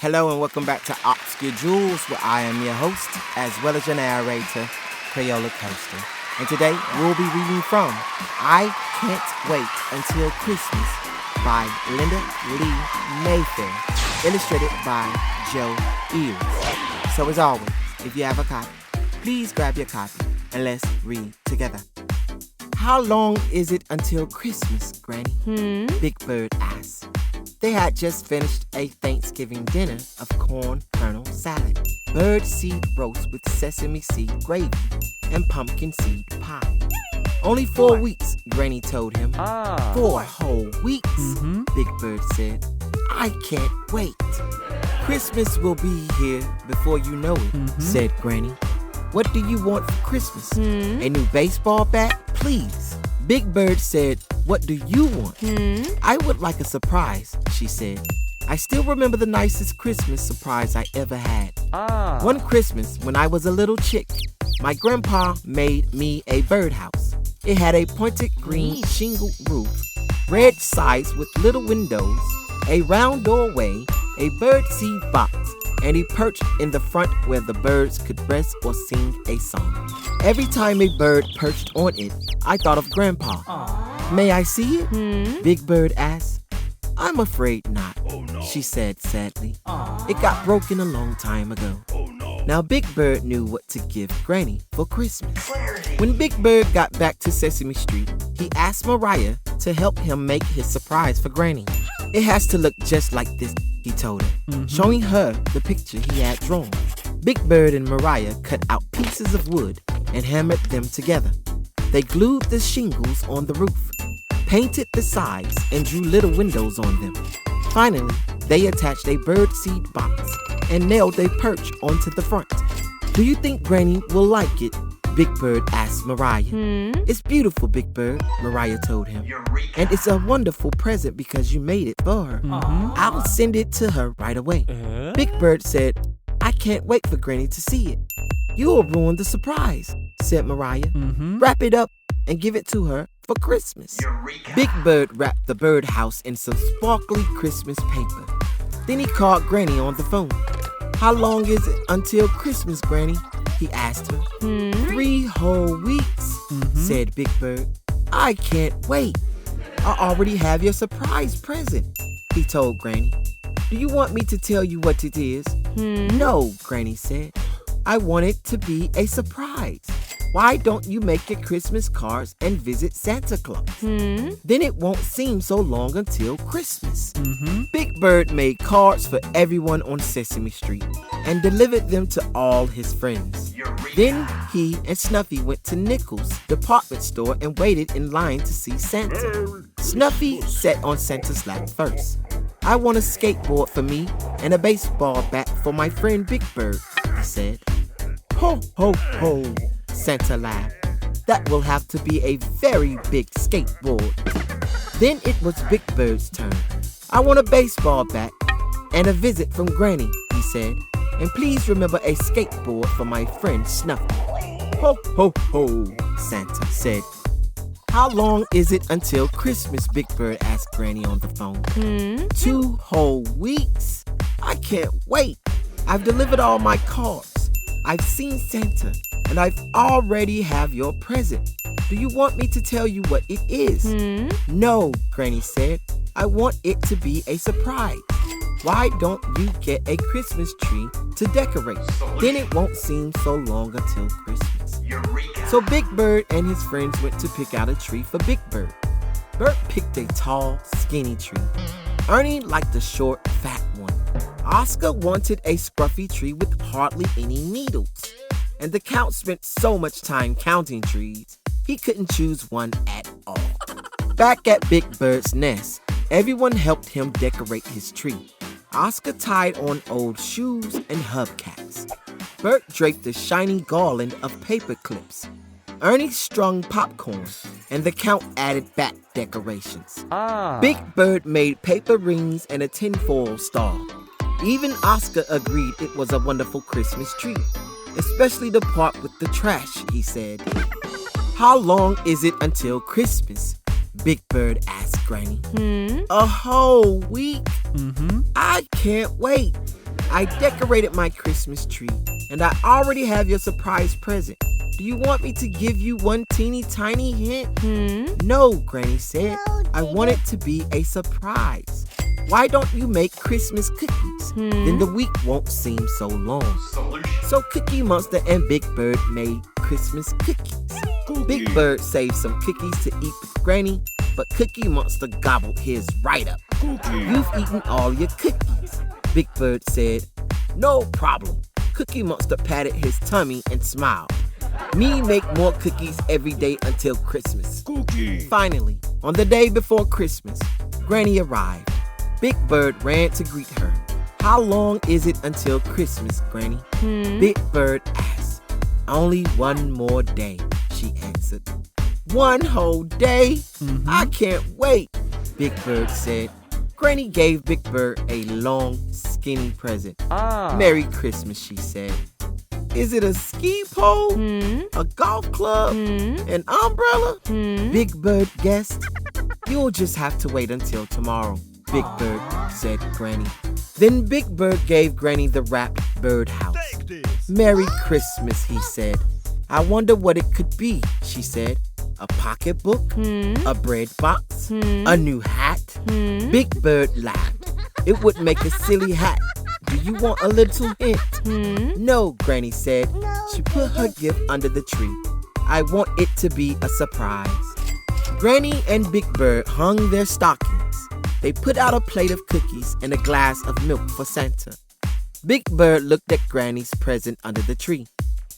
Hello and welcome back to Obscure Jewels, where I am your host, as well as your narrator, Crayola Coaster. And today, we'll be reading from I Can't Wait Until Christmas by Linda Lee Maifair, illustrated by Joe Ewers. So as always, if you have a copy, please grab your copy and let's read together. How long is it until Christmas, Granny? Big Bird asked. They had just finished a Thanksgiving dinner of corn kernel salad, bird seed roast with sesame seed gravy, and pumpkin seed pie. Only 4 weeks, Granny told him. 4 whole weeks, Big Bird said. I can't wait. Christmas will be here before you know it, said Granny. What do you want for Christmas? A new baseball bat, please. Big Bird said, what do you want? I would like a surprise, she said. I still remember the nicest Christmas surprise I ever had. One Christmas, when I was a little chick, my grandpa made me a birdhouse. It had a pointed green shingled roof, red sides with little windows, a round doorway, a birdseed box, and he perched in the front where the birds could rest or sing a song. Every time a bird perched on it, I thought of Grandpa. May I see it? Big Bird asked. I'm afraid not, she said sadly. It got broken a long time ago. Now Big Bird knew what to give Granny for Christmas. When Big Bird got back to Sesame Street, he asked Mariah to help him make his surprise for Granny. It has to look just like this, he told her, showing her the picture he had drawn. Big Bird and Mariah cut out pieces of wood and hammered them together. They glued the shingles on the roof, painted the sides, and drew little windows on them. Finally, they attached a birdseed box and nailed a perch onto the front. Do you think Granny will like it? Big Bird asked Mariah. It's beautiful, Big Bird, Mariah told him. Eureka. And it's a wonderful present because you made it for her. I'll send it to her right away. Big Bird said, I can't wait for Granny to see it. You'll ruin the surprise, said Mariah. Wrap it up and give it to her for Christmas. Eureka. Big Bird wrapped the birdhouse in some sparkly Christmas paper. Then he called Granny on the phone. How long is it until Christmas, Granny? He asked her. 3 whole weeks, said Big Bird. I can't wait. I already have your surprise present, he told Granny. Do you want me to tell you what it is? No, Granny said. I want it to be a surprise. Why don't you make your Christmas cards and visit Santa Claus? Then it won't seem so long until Christmas. Big Bird made cards for everyone on Sesame Street and delivered them to all his friends. Then he and Snuffy went to Nichols' department store and waited in line to see Santa. Snuffy sat on Santa's lap first. I want a skateboard for me and a baseball bat for my friend Big Bird, he said. Ho, ho, ho, Santa laughed. That will have to be a very big skateboard. Then it was Big Bird's turn. I want a baseball bat and a visit from Granny, he said. And please remember a skateboard for my friend Snuffy. Ho, ho, ho, Santa said. How long is it until Christmas, Big Bird asked Granny on the phone. 2 whole weeks. I can't wait. I've delivered all my cards. I've seen Santa, and I've already have your present. Do you want me to tell you what it is? No, Granny said. I want it to be a surprise. Why don't you get a Christmas tree to decorate? Then it won't seem so long until Christmas. Eureka. So Big Bird and his friends went to pick out a tree for Big Bird. Bert picked a tall, skinny tree. Ernie liked a short, fat one. Oscar wanted a scruffy tree with hardly any needles. And the Count spent so much time counting trees, he couldn't choose one at all. Back at Big Bird's nest, everyone helped him decorate his tree. Oscar tied on old shoes and hubcaps. Bert draped a shiny garland of paper clips. Ernie strung popcorn, and the Count added back decorations. Big Bird made paper rings and a tinfoil star. Even Oscar agreed it was a wonderful Christmas tree, especially the part with the trash, he said. How long is it until Christmas? Big Bird asked Granny. A whole week? I can't wait. I decorated my Christmas tree, and I already have your surprise present. Do you want me to give you one teeny tiny hint? No, Granny said. I want it to be a surprise. Why don't you make Christmas cookies? Then the week won't seem so long. So Cookie Monster and Big Bird made Christmas cookies. Big Bird saved some cookies to eat with Granny, but Cookie Monster gobbled his right up. You've eaten all your cookies, Big Bird said. No problem. Cookie Monster patted his tummy and smiled. Me make more cookies every day until Christmas. Finally, on the day before Christmas, Granny arrived. Big Bird ran to greet her. How long is it until Christmas, Granny? Big Bird asked. Only one more day, she answered. One whole day? I can't wait, Big Bird said. Granny gave Big Bird a long, skinny present. Merry Christmas, she said. Is it a ski pole? A golf club? An umbrella? Big Bird guessed. You'll just have to wait until tomorrow, Big Bird said Granny. Then Big Bird gave Granny the wrapped birdhouse. Merry Christmas, he said. I wonder what it could be, she said. A pocketbook? A bread box? A new hat? Big Bird laughed. It would make a silly hat. Do you want a little hint? No, Granny said. She put her gift under the tree. I want it to be a surprise. Granny and Big Bird hung their stockings. They put out a plate of cookies and a glass of milk for Santa. Big Bird looked at Granny's present under the tree.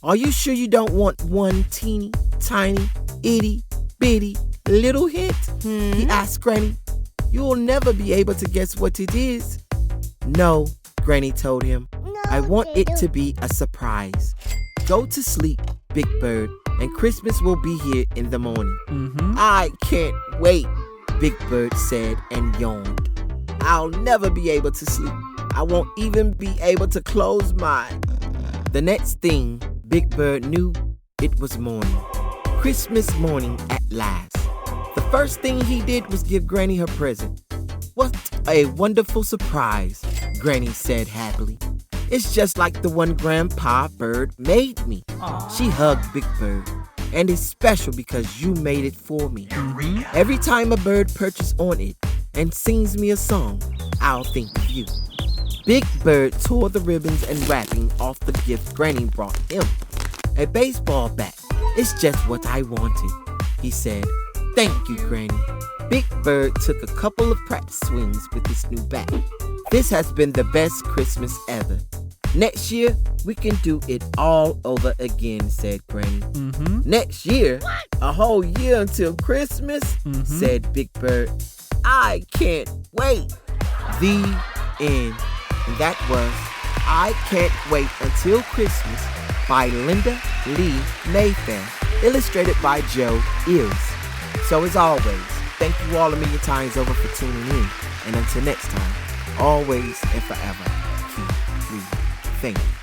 Are you sure you don't want one teeny, tiny, itty, bitty, little hint? He asked Granny. You'll never be able to guess what it is. No, Granny told him. I want it to be a surprise. Go to sleep, Big Bird, and Christmas will be here in the morning. I can't wait, Big Bird said and yawned. I'll never be able to sleep. I won't even be able to close my... The next thing Big Bird knew, it was morning. Christmas morning at last. The first thing he did was give Granny her present. What a wonderful surprise, Granny said happily. It's just like the one Grandpa Bird made me. She hugged Big Bird. And it's special because you made it for me. Every time a bird perches on it and sings me a song, I'll think of you. Big Bird tore the ribbons and wrapping off the gift Granny brought him. A baseball bat. It's just what I wanted, he said. Thank you, Granny. Big Bird took a couple of practice swings with his new bat. This has been the best Christmas ever. Next year, we can do it all over again, said Granny. Next year? A whole year until Christmas? Said Big Bird. I can't wait. The end. And that was I Can't Wait Until Christmas by Linda Lee Maifair, illustrated by Joe Ewers. So as always, thank you all a million times over for tuning in. And until next time, always and forever, keep reading. Thank you.